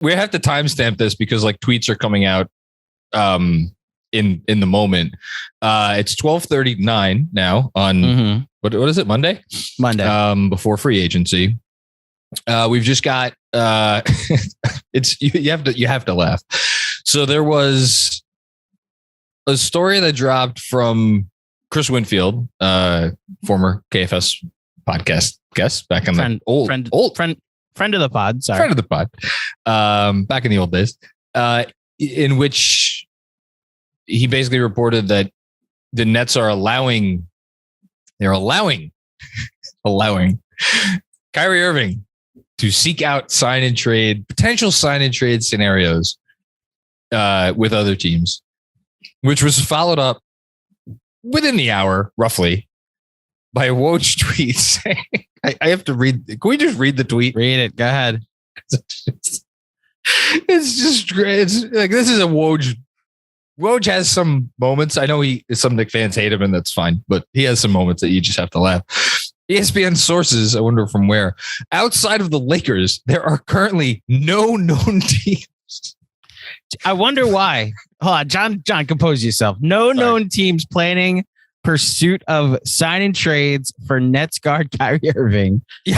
we have to timestamp this because like tweets are coming out in the moment. It's 12:39 now on what is it? Monday. Before free agency. We've just got it's you have to laugh. So there was a story that dropped from Chris Winfield, former KFS podcast guest back in the old friend of the pod. Sorry. Friend of the pod. Back in the old days, in which he basically reported that the Nets are allowing Kyrie Irving to seek out potential sign and trade scenarios with other teams, which was followed up within the hour, roughly, by a Woj tweet saying, I have to read. Can we just read the tweet? Read it. Go ahead. It's just great. It's like, this is a Woj. Woj has some moments. I know some Knicks fans hate him, and that's fine, but he has some moments that you just have to laugh. ESPN sources, I wonder from where, outside of the Lakers, there are currently no known teams. I wonder why. Hold on, John, compose yourself. No known teams planning pursuit of sign and trades for Nets guard Kyrie Irving. You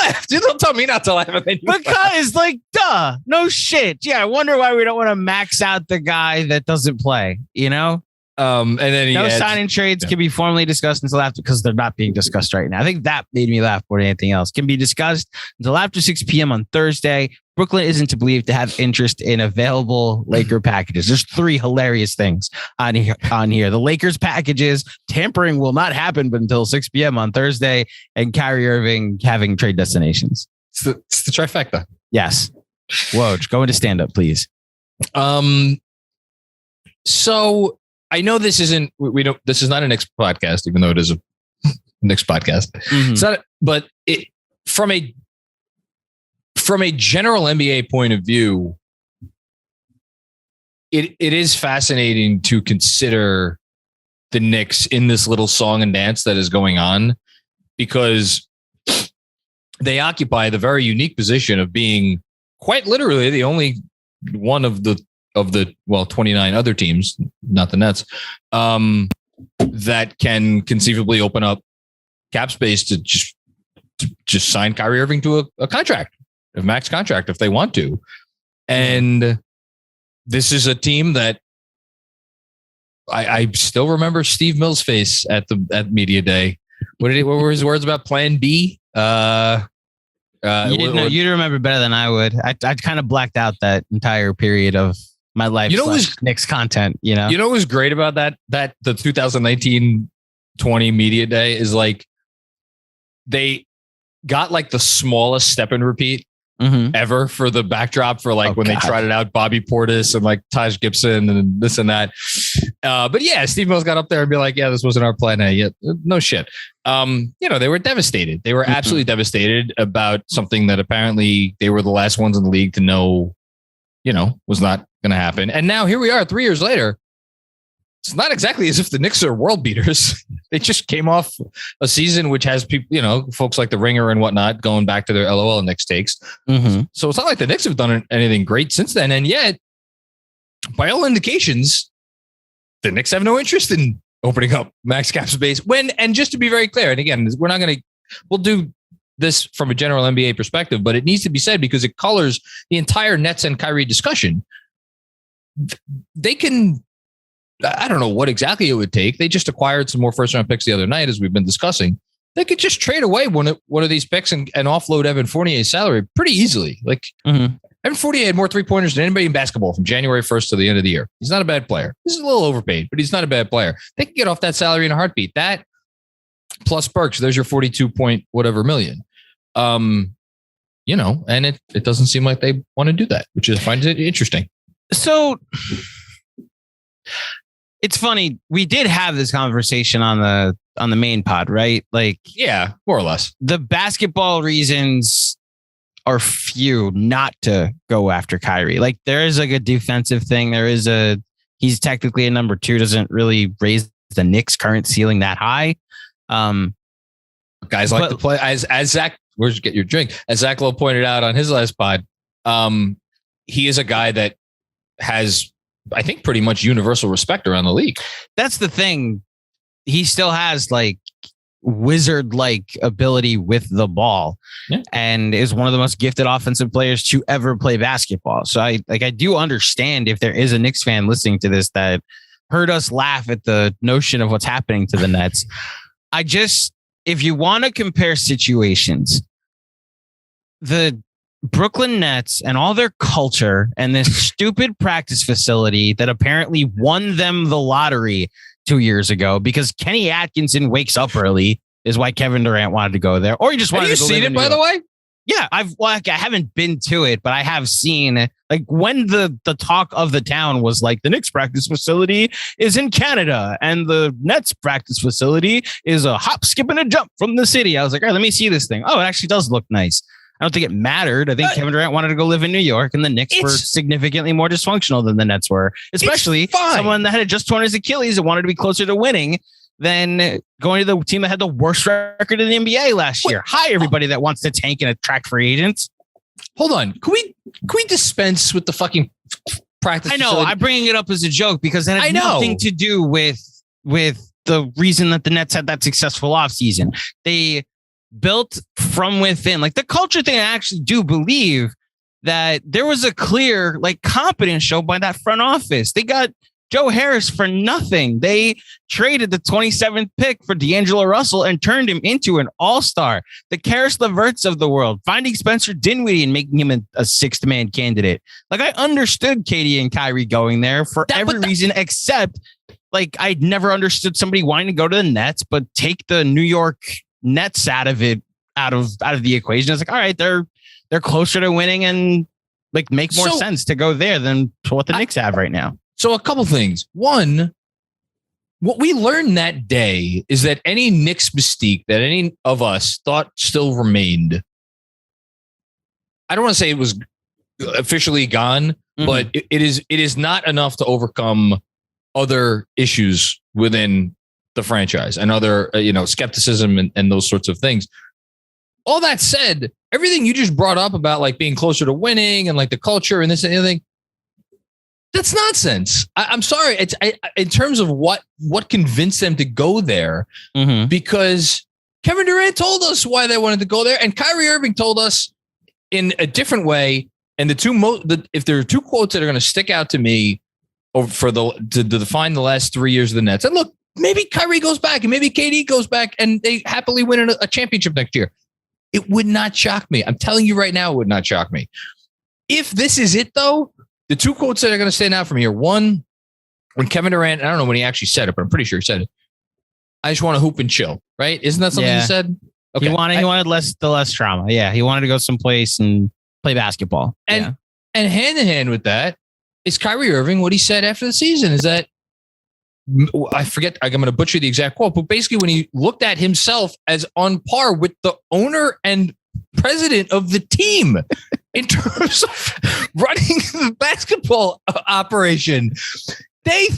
laughed. You don't tell me not to laugh. Because, like, duh, no shit. Yeah, I wonder why we don't want to max out the guy that doesn't play, you know? And then no sign and trades can be formally discussed until after, because they're not being discussed right now. I think that made me laugh more than anything else. Can be discussed until after 6 p.m. on Thursday. Brooklyn isn't to believe to have interest in available Laker packages. There's 3 hilarious things on here. The Lakers packages, tampering will not happen but until 6 p.m. on Thursday, and Kyrie Irving having trade destinations. It's the trifecta. Yes. Woj, go into stand up, please. So I know this is not a Knicks podcast, even though it is a Knicks podcast. Mm-hmm. It's not, but it from a general NBA point of view, it is fascinating to consider the Knicks in this little song and dance that is going on, because they occupy the very unique position of being quite literally the only one of the 29 other teams, not the Nets, that can conceivably open up cap space to just sign Kyrie Irving to a contract, a max contract if they want to. And this is a team that I still remember Steve Mills' face at media day. What were his words about Plan B? You'd remember better than I would. I kind of blacked out that entire period of my life. Knicks content. You know what was great about that the 2019-20 media day is like they got like the smallest step and repeat ever for the backdrop for like they tried it out, Bobby Portis and like Taj Gibson and this and that. But yeah, Steve Mills got up there and be like, yeah, this wasn't our plan A yet. No shit. They were devastated. They were absolutely devastated about something that apparently they were the last ones in the league to know, was not going to happen. And now here we are 3 years later. It's not exactly as if the Knicks are world beaters. They just came off a season which has people, folks like the Ringer and whatnot going back to their LOL Knicks takes. Mm-hmm. So it's not like the Knicks have done anything great since then. And yet, by all indications, the Knicks have no interest in opening up max cap space. And just to be very clear, and again, we'll do this from a general NBA perspective, but it needs to be said because it colors the entire Nets and Kyrie discussion. They can, I don't know what exactly it would take. They just acquired some more first round picks the other night, as we've been discussing. They could just trade away one of these picks and offload Evan Fournier's salary pretty easily. Like Evan Fournier had more 3-pointers than anybody in basketball from January 1st to the end of the year. He's not a bad player. He's a little overpaid, but he's not a bad player. They can get off that salary in a heartbeat. That plus perks, there's your 42 point whatever million. And it doesn't seem like they want to do that, which I find it interesting. So it's funny. We did have this conversation on the main pod, right? Like, yeah, more or less. The basketball reasons are few not to go after Kyrie. Like, there is like a defensive thing. He's technically a number 2, doesn't really raise the Knicks' current ceiling that high. Guys like to play as Zach. Where'd you get your drink? As Zach Lowe pointed out on his last pod, he is a guy that has, I think, pretty much universal respect around the league. That's the thing. He still has like wizard-like ability with the ball, and is one of the most gifted offensive players to ever play basketball. So I do understand if there is a Knicks fan listening to this that heard us laugh at the notion of what's happening to the Nets. If you want to compare situations, the Brooklyn Nets and all their culture and this stupid practice facility that apparently won them the lottery 2 years ago because Kenny Atkinson wakes up early is why Kevin Durant wanted to go there, or he just wanted to go. Have you seen it, by the way? Yeah, I haven't been to it, but I have seen, like, when the talk of the town was like the Knicks practice facility is in Canada and the Nets practice facility is a hop, skip, and a jump from the city. I was like, all right, let me see this thing. Oh, it actually does look nice. I don't think it mattered. I think Kevin Durant wanted to go live in New York, and the Knicks were significantly more dysfunctional than the Nets were, especially someone that had just torn his Achilles and wanted to be closer to winning than going to the team that had the worst record in the NBA last year. Hi, everybody that wants to tank and attract free agents. Hold on. Can we dispense with the fucking practice? I know. Facility? I'm bringing it up as a joke because it has nothing to do with the reason that the Nets had that successful offseason. They built from within. Like the culture thing, I actually do believe that there was a clear like competence show by that front office. They got Joe Harris for nothing. They traded the 27th pick for D'Angelo Russell and turned him into an all-star. The Karis LeVerts of the world, finding Spencer Dinwiddie and making him a sixth man candidate. Like I understood Katie and Kyrie going there for every reason except like I'd never understood somebody wanting to go to the Nets, but take the New York Nets out of it, out of the equation. It's like, all right, they're closer to winning and like make more sense to go there than what the Knicks have right now. So a couple things. One, what we learned that day is that any Knicks mystique that any of us thought still remained, I don't want to say it was officially gone, but it is not enough to overcome other issues within the franchise and other, skepticism and those sorts of things. All that said, everything you just brought up about like being closer to winning and like the culture and this and the other thing, that's nonsense. I'm sorry. It's in terms of what convinced them to go there, because Kevin Durant told us why they wanted to go there, and Kyrie Irving told us in a different way. And if there are two quotes that are going to stick out to me to define the last 3 years of the Nets, and look, maybe Kyrie goes back and maybe KD goes back and they happily win a championship next year. It would not shock me. I'm telling you right now, it would not shock me. If this is it, though. The two quotes that are going to stand out from here. One, when Kevin Durant, I don't know when he actually said it, but I'm pretty sure he said it. I just want to hoop and chill, right? Isn't that something he said? Okay. He wanted less trauma. Yeah, he wanted to go someplace and play basketball. And hand in hand with that is Kyrie Irving. What he said after the season is that, I forget, I'm going to butcher the exact quote, but basically when he looked at himself as on par with the owner and president of the team in terms of running the basketball operation. They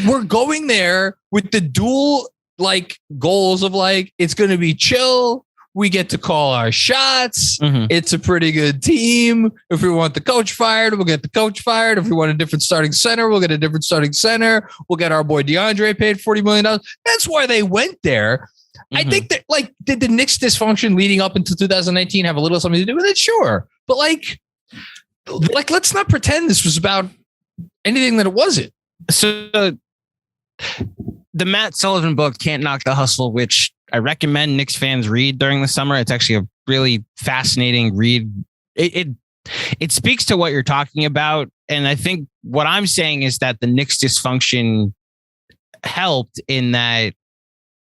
were going there with the dual like goals of like, it's going to be chill. We get to call our shots. It's a pretty good team. If we want the coach fired, we'll get the coach fired. If we want a different starting center, we'll get a different starting center. We'll get our boy DeAndre paid $40 million. That's why they went there. I think that, like, did the Knicks dysfunction leading up into 2019 have a little something to do with it? Sure. But like, let's not pretend this was about anything that it wasn't. So the Matt Sullivan book, Can't Knock the Hustle, which I recommend Knicks fans read during the summer. It's actually a really fascinating read. It speaks to what you're talking about. And I think what I'm saying is that the Knicks dysfunction helped in that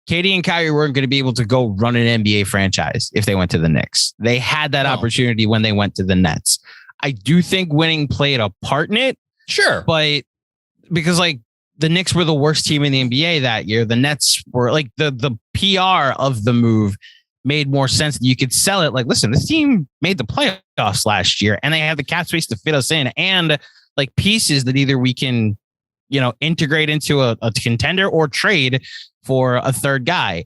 KD and Kyrie weren't going to be able to go run an NBA franchise if they went to the Knicks. They had that opportunity when they went to the Nets. I do think winning played a part in it. Sure. But because like the Knicks were the worst team in the NBA that year, the Nets were like the PR of the move made more sense. You could sell it like, listen, this team made the playoffs last year and they have the cap space to fit us in and like pieces that either we can, integrate into a contender or trade for a third guy.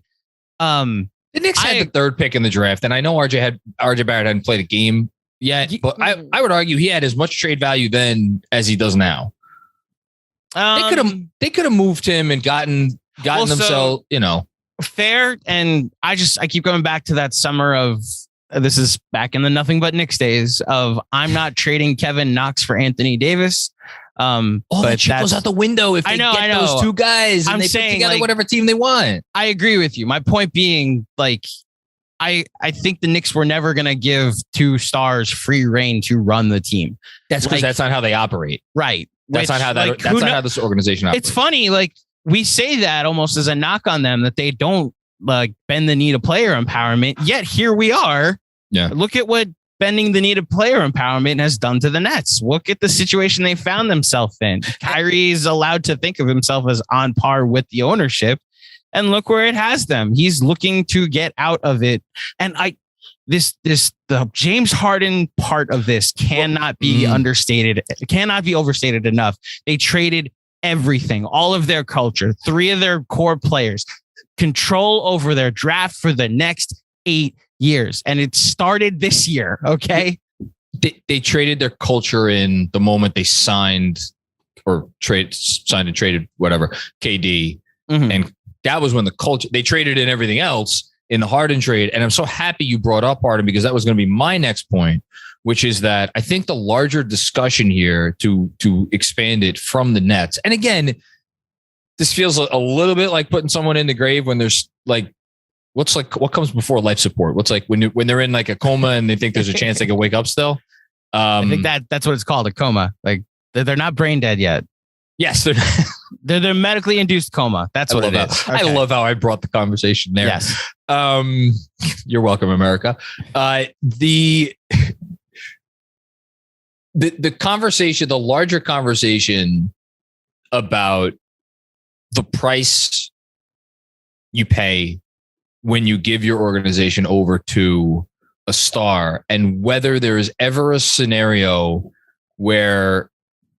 The Knicks had the third pick in the draft, and I know RJ Barrett hadn't played a game Yeah, but I would argue he had as much trade value then as he does now. They could have moved him and gotten themselves, fair. And I keep going back to that summer of, this is back in the nothing but Knicks days of, I'm not trading Kevin Knox for Anthony Davis. But that shit goes out the window if they get those two guys and they put together whatever team they want. I agree with you. My point being, like, I think the Knicks were never going to give 2 stars free reign to run the team. That's because that's not how they operate. Right. That's not how this organization operates. It's funny, like, we say that almost as a knock on them, that they don't like bend the knee to player empowerment. Yet here we are. Yeah. Look at what bending the knee to player empowerment has done to the Nets. Look at the situation they found themselves in. Kyrie's allowed to think of himself as on par with the ownership, and look where it has them. He's looking to get out of it. And the James Harden part of this cannot be understated. It cannot be overstated enough. They traded everything, all of their culture, 3 of their core players, control over their draft for the next 8 years. And it started this year. Okay. They traded their culture in the moment they signed and traded whatever, KD. Mm-hmm. And that was when the culture, they traded in everything else in the Harden trade. And I'm so happy you brought up Harden, because that was going to be my next point, which is that I think the larger discussion here to expand it from the Nets. And again, this feels a little bit like putting someone in the grave when there's like, what comes before life support? What's like when they're in like a coma and they think there's a chance they can wake up still? I think that's what it's called, a coma. Like they're not brain dead yet. Yes, they're medically induced coma. That's what it is. Okay. I love how I brought the conversation there. Yes. You're welcome, America. The conversation, the larger conversation about the price you pay when you give your organization over to a star, and whether there is ever a scenario where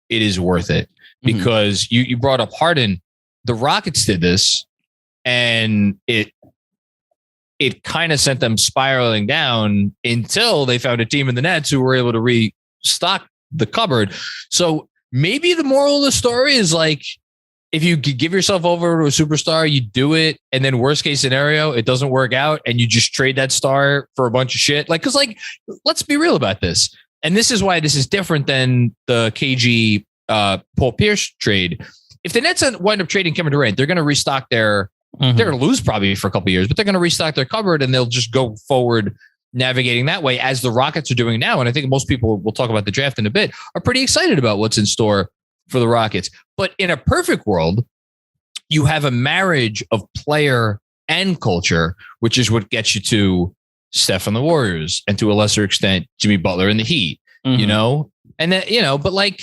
it is worth it. Because you brought up Harden, the Rockets did this, and it kind of sent them spiraling down until they found a team in the Nets who were able to restock the cupboard. So maybe the moral of the story is like, if you give yourself over to a superstar, you do it, and then worst case scenario, it doesn't work out, and you just trade that star for a bunch of shit. Like, because like, let's be real about this. And this is why this is different than the KG Paul Pierce trade. If the Nets wind up trading Kevin Durant, they're going to restock they're going to lose probably for a couple of years, but they're going to restock their cupboard, and they'll just go forward navigating that way, as the Rockets are doing now. And I think most people, will talk about the draft in a bit, are pretty excited about what's in store for the Rockets. But in a perfect world, you have a marriage of player and culture, which is what gets you to Steph and the Warriors, and to a lesser extent, Jimmy Butler and the Heat, and then, but like,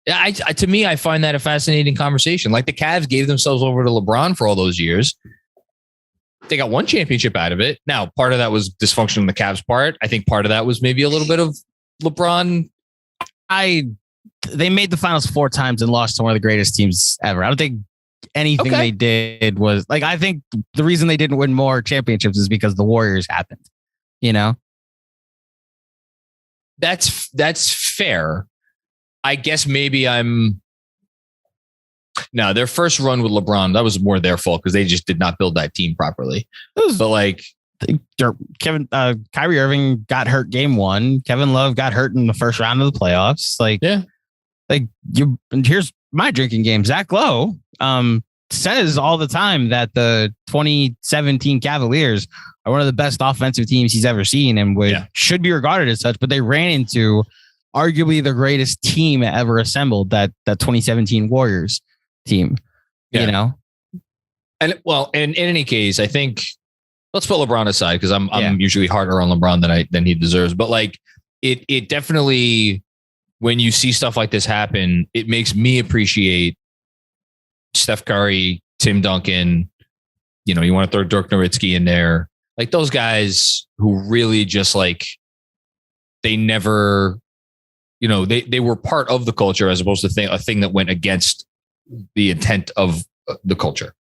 to me, I find that a fascinating conversation. Like, the Cavs gave themselves over to LeBron for all those years. They got one championship out of it. Now, part of that was dysfunction on the Cavs' part. I think part of that was maybe a little bit of LeBron. They made the finals 4 times and lost to one of the greatest teams ever. I don't think anything they did was like, I think the reason they didn't win more championships is because the Warriors happened, That's fair. I guess maybe their first run with LeBron, that was more their fault, because they just did not build that team properly. But like, Kyrie Irving got hurt game 1. Kevin Love got hurt in the first round of the playoffs. Like, yeah, like here's my drinking game. Zach Lowe says all the time that the 2017 Cavaliers are one of the best offensive teams he's ever seen, and should be regarded as such. But they ran into arguably the greatest team ever assembled, that 2017 Warriors team, And well, in any case, I think let's put LeBron aside, because I'm usually harder on LeBron than he deserves. But like, it definitely, when you see stuff like this happen, it makes me appreciate Steph Curry, Tim Duncan. You want to throw Dirk Nowitzki in there, like those guys who really just like, they never. They were part of the culture, as opposed to a thing that went against the intent of the culture.